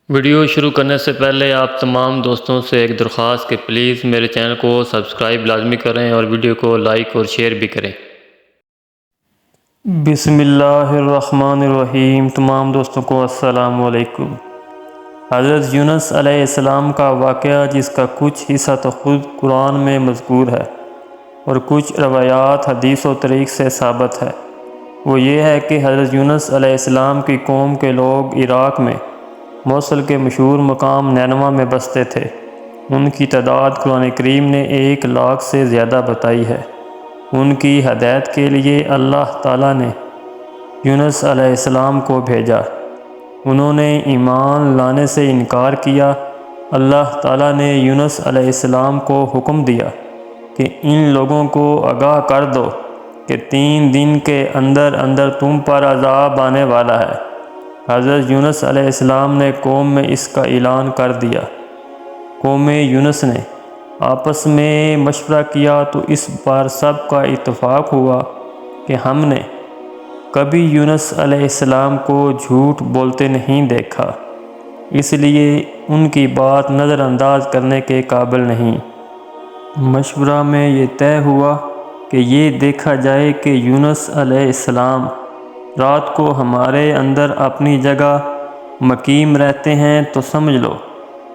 Video شروع کرنے سے پہلے آپ تمام دوستوں سے ایک درخواست کہ پلیز میرے چینل کو سبسکرائب لازمی کریں اور ویڈیو کو لائک اور شیئر بھی کریں۔ بسم اللہ الرحمن الرحیم۔ تمام دوستوں کو السلام علیکم۔ حضرت یونس علیہ السلام کا واقعہ، جس کا کچھ حصہ تو خود قرآن میں مذکور ہے اور کچھ روایات حدیث و طریق سے ثابت ہے، وہ یہ ہے کہ حضرت یونس علیہ السلام کی قوم کے لوگ عراق میں موصل کے مشہور مقام نینوا میں بستے تھے۔ ان کی تعداد قرآن کریم نے 1,00,000 سے زیادہ بتائی ہے۔ ان کی ہدایت کے لیے اللہ تعالیٰ نے یونس علیہ السلام کو بھیجا۔ انہوں نے ایمان لانے سے انکار کیا۔ اللہ تعالیٰ نے یونس علیہ السلام کو حکم دیا کہ ان لوگوں کو آگاہ کر دو کہ 3 دن کے اندر اندر تم پر عذاب آنے والا ہے۔ حضرت یونس علیہ السلام نے قوم میں اس کا اعلان کر دیا۔ قوم یونس نے آپس میں مشورہ کیا تو اس پر سب کا اتفاق ہوا کہ ہم نے کبھی یونس علیہ السلام کو جھوٹ بولتے نہیں دیکھا، اس لیے ان کی بات نظر انداز کرنے کے قابل نہیں۔ مشورہ میں یہ طے ہوا کہ یہ دیکھا جائے کہ یونس علیہ السلام رات کو ہمارے اندر اپنی جگہ مقیم رہتے ہیں تو سمجھ لو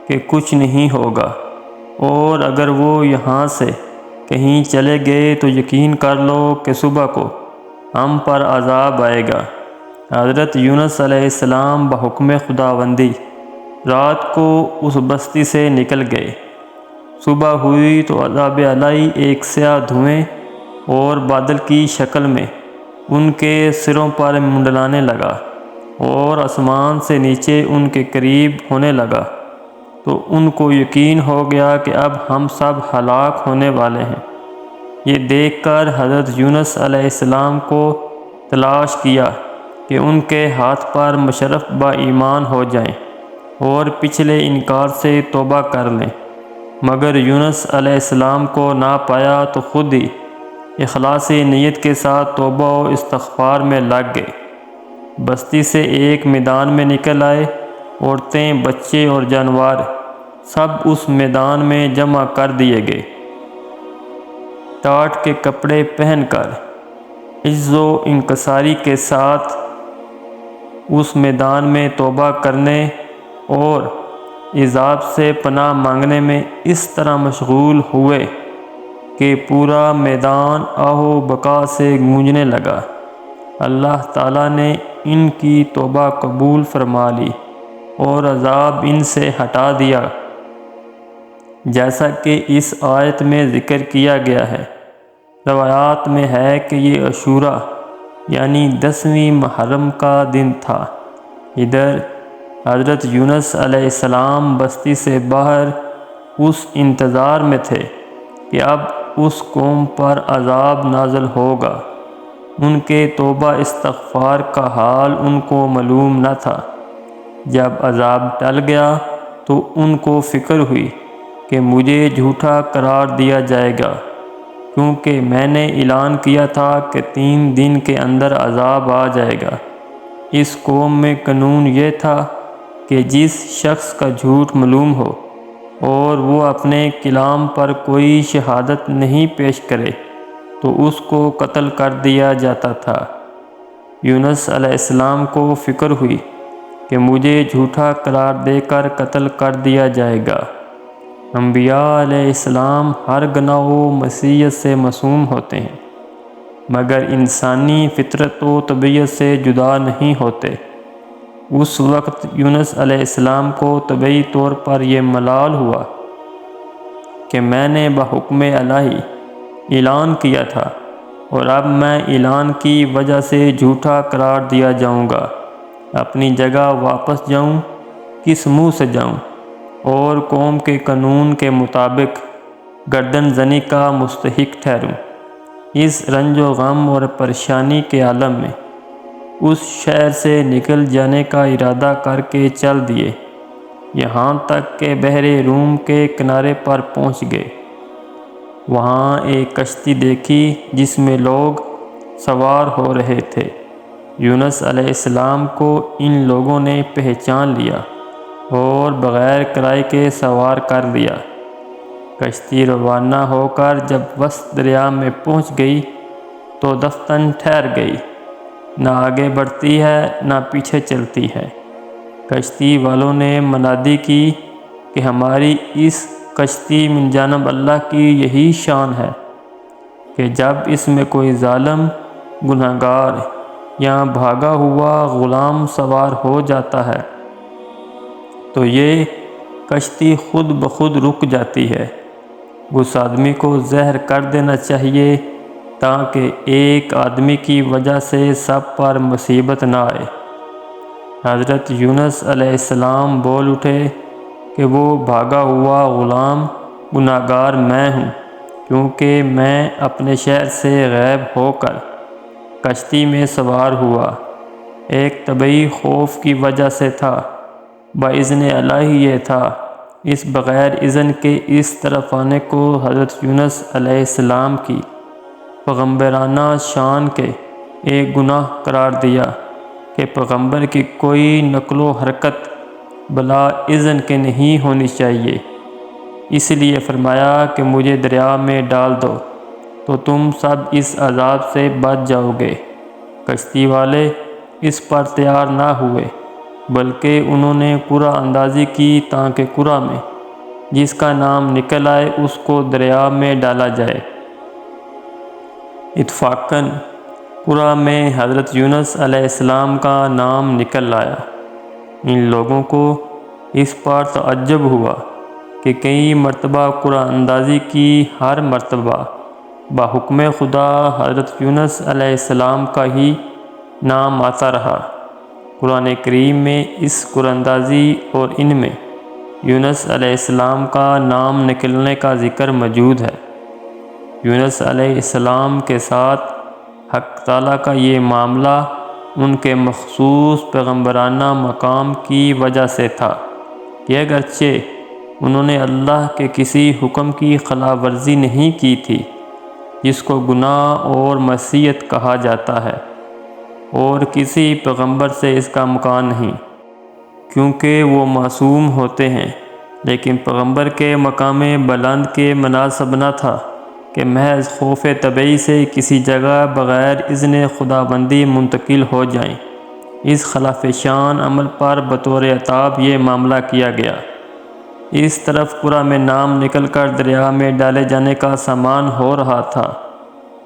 کہ کچھ نہیں ہوگا، اور اگر وہ یہاں سے کہیں چلے گئے تو یقین کر لو کہ صبح کو ہم پر عذاب آئے گا۔ حضرت یونس علیہ السلام بحکم خداوندی رات کو اس بستی سے نکل گئے۔ صبح ہوئی تو عذاب الہی ایک سیاہ دھوئیں اور بادل کی شکل میں ان کے سروں پر منڈلانے لگا اور آسمان سے نیچے ان کے قریب ہونے لگا، تو ان کو یقین ہو گیا کہ اب ہم سب ہلاک ہونے والے ہیں۔ یہ دیکھ کر حضرت یونس علیہ السلام کو تلاش کیا کہ ان کے ہاتھ پر مشرف با ایمان ہو جائیں اور پچھلے انکار سے توبہ کر لیں، مگر یونس علیہ السلام کو نہ پایا تو خود ہی اخلاص نیت کے ساتھ توبہ و استغفار میں لگ گئے۔ بستی سے ایک میدان میں نکل آئے۔ عورتیں، بچے اور جانور سب اس میدان میں جمع کر دیے گئے۔ ٹاٹ کے کپڑے پہن کر عجز و انکساری کے ساتھ اس میدان میں توبہ کرنے اور عذاب سے پناہ مانگنے میں اس طرح مشغول ہوئے کہ پورا میدان آہ و بکا سے گونجنے لگا۔ اللہ تعالیٰ نے ان کی توبہ قبول فرما لی اور عذاب ان سے ہٹا دیا، جیسا کہ اس آیت میں ذکر کیا گیا ہے۔ روایات میں ہے کہ یہ عاشوراء یعنی 10ویں محرم کا دن تھا۔ ادھر حضرت یونس علیہ السلام بستی سے باہر اس انتظار میں تھے کہ اب اس قوم پر عذاب نازل ہوگا۔ ان کے توبہ استغفار کا حال ان کو معلوم نہ تھا۔ جب عذاب ٹل گیا تو ان کو فکر ہوئی کہ مجھے جھوٹا قرار دیا جائے گا، کیونکہ میں نے اعلان کیا تھا کہ 3 دن کے اندر عذاب آ جائے گا۔ اس قوم میں قانون یہ تھا کہ جس شخص کا جھوٹ معلوم ہو اور وہ اپنے کلام پر کوئی شہادت نہیں پیش کرے تو اس کو قتل کر دیا جاتا تھا۔ یونس علیہ السلام کو فکر ہوئی کہ مجھے جھوٹا قرار دے کر قتل کر دیا جائے گا۔ انبیاء علیہ السلام ہر گناہ و معصیت سے معصوم ہوتے ہیں، مگر انسانی فطرت و طبیعت سے جدا نہیں ہوتے۔ اس وقت یونس علیہ السلام کو طبعی طور پر یہ ملال ہوا کہ میں نے بحکم الہی اعلان کیا تھا اور اب میں اعلان کی وجہ سے جھوٹا قرار دیا جاؤں گا۔ اپنی جگہ واپس جاؤں، کس منہ سے جاؤں اور قوم کے قانون کے مطابق گردن زنی کا مستحق ٹھہروں۔ اس رنج و غم اور پریشانی کے عالم میں اس شہر سے نکل جانے کا ارادہ کر کے چل دیے، یہاں تک کہ بحر روم کے کنارے پر پہنچ گئے۔ وہاں ایک کشتی دیکھی جس میں لوگ سوار ہو رہے تھے۔ یونس علیہ السلام کو ان لوگوں نے پہچان لیا اور بغیر کرائے کے سوار کر دیا۔ کشتی روانہ ہو کر جب وسط دریا میں پہنچ گئی تو دفتن ٹھہر گئی، نہ آگے بڑھتی ہے نہ پیچھے چلتی ہے۔ کشتی والوں نے منادی کی کہ ہماری اس کشتی من جانب اللہ کی یہی شان ہے کہ جب اس میں کوئی ظالم گنہگار یا بھاگا ہوا غلام سوار ہو جاتا ہے تو یہ کشتی خود بخود رک جاتی ہے۔ اس آدمی کو زہر کر دینا چاہیے تاکہ ایک آدمی کی وجہ سے سب پر مصیبت نہ آئے۔ حضرت یونس علیہ السلام بول اٹھے کہ وہ بھاگا ہوا غلام گنہگار میں ہوں، کیونکہ میں اپنے شہر سے غائب ہو کر کشتی میں سوار ہوا، ایک طبعی خوف کی وجہ سے تھا، باذن الہ یہ تھا۔ اس بغیر اذن کے اس طرف آنے کو حضرت یونس علیہ السلام کی پیغمبرانہ شان کے ایک گناہ قرار دیا کہ پیغمبر کی کوئی نقل و حرکت بلا اذن کے نہیں ہونی چاہیے۔ اس لیے فرمایا کہ مجھے دریا میں ڈال دو تو تم سب اس عذاب سے بچ جاؤ گے۔ کشتی والے اس پر تیار نہ ہوئے، بلکہ انہوں نے قرعہ اندازی کی تاکہ قرعہ میں جس کا نام نکل آئے اس کو دریا میں ڈالا جائے۔ اتفاقاً قرعہ میں حضرت یونس علیہ السلام کا نام نکل آیا۔ ان لوگوں کو اس پر تعجب ہوا کہ کئی مرتبہ قرعہ اندازی کی، ہر مرتبہ بحکم خدا حضرت یونس علیہ السلام کا ہی نام آتا رہا۔ قرآن کریم میں اس قرعہ اندازی اور ان میں یونس علیہ السلام کا نام نکلنے کا ذکر موجود ہے۔ یونس علیہ السلام کے ساتھ حق تعالیٰ کا یہ معاملہ ان کے مخصوص پیغمبرانہ مقام کی وجہ سے تھا کہ اگرچہ انہوں نے اللہ کے کسی حکم کی خلاف ورزی نہیں کی تھی جس کو گناہ اور معصیت کہا جاتا ہے، اور کسی پیغمبر سے اس کا مکان نہیں، کیونکہ وہ معصوم ہوتے ہیں، لیکن پیغمبر کے مقام بلند کے مناسب نہ تھا کہ محض خوف طبعی سے کسی جگہ بغیر اذن خداوندی منتقل ہو جائیں۔ اس خلاف شان عمل پر بطور عتاب یہ معاملہ کیا گیا۔ اس طرف قرعہ میں نام نکل کر دریا میں ڈالے جانے کا سامان ہو رہا تھا،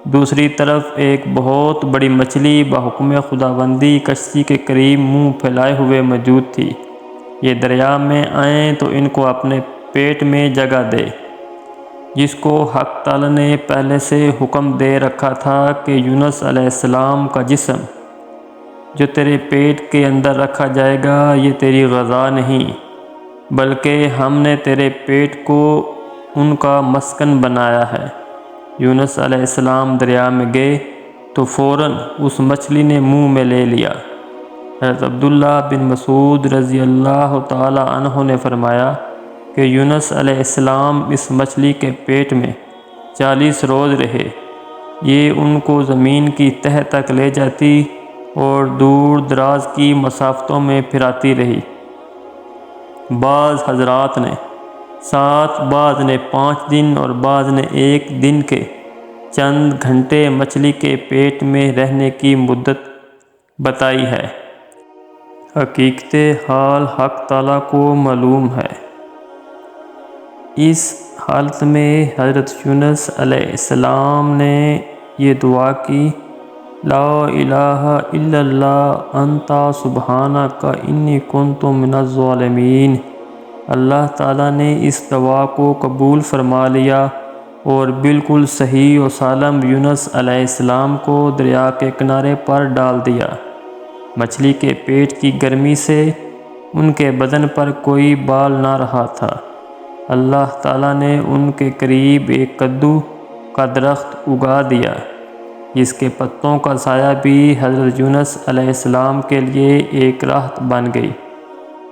دوسری طرف ایک بہت بڑی مچھلی بحکم خداوندی کشتی کے قریب منہ پھیلائے ہوئے موجود تھی۔ یہ دریا میں آئیں تو ان کو اپنے پیٹ میں جگہ دے، جس کو حق تعالیٰ نے پہلے سے حکم دے رکھا تھا کہ یونس علیہ السلام کا جسم جو تیرے پیٹ کے اندر رکھا جائے گا یہ تیری غذا نہیں، بلکہ ہم نے تیرے پیٹ کو ان کا مسکن بنایا ہے۔ یونس علیہ السلام دریا میں گئے تو فوراً اس مچھلی نے منہ میں لے لیا۔ حضرت عبداللہ بن مسعود رضی اللہ تعالی عنہ نے فرمایا کہ یونس علیہ السلام اس مچھلی کے پیٹ میں 40 روز رہے، یہ ان کو زمین کی تہہ تک لے جاتی اور دور دراز کی مسافتوں میں پھراتی رہی۔ بعض حضرات نے 7، بعض نے 5 دن اور بعض نے 1 دن کے چند گھنٹے مچھلی کے پیٹ میں رہنے کی مدت بتائی ہے۔ حقیقت حال حق تعالیٰ کو معلوم ہے۔ اس حالت میں حضرت یونس علیہ السلام نے یہ دعا کی، لا الہ الا اللہ انت سبحانک انی کنت من الظالمین۔ اللہ تعالیٰ نے اس دعا کو قبول فرما لیا اور بالکل صحیح و سالم یونس علیہ السلام کو دریا کے کنارے پر ڈال دیا۔ مچھلی کے پیٹ کی گرمی سے ان کے بدن پر کوئی بال نہ رہا تھا۔ اللہ تعالیٰ نے ان کے قریب ایک کدو کا درخت اگا دیا، جس کے پتوں کا سایہ بھی حضرت یونس علیہ السلام کے لیے ایک راحت بن گئی،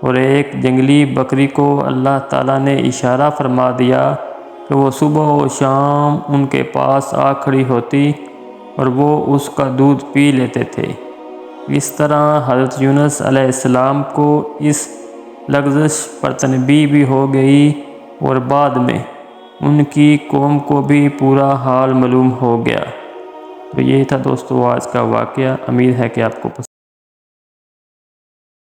اور ایک جنگلی بکری کو اللہ تعالیٰ نے اشارہ فرما دیا کہ وہ صبح و شام ان کے پاس آ کھڑی ہوتی اور وہ اس کا دودھ پی لیتے تھے۔ اس طرح حضرت یونس علیہ السلام کو اس لغزش پر تنبیہ بھی ہو گئی اور بعد میں ان کی قوم کو بھی پورا حال معلوم ہو گیا۔ تو یہ تھا دوستو آج کا واقعہ، امید ہے کہ آپ کو پسند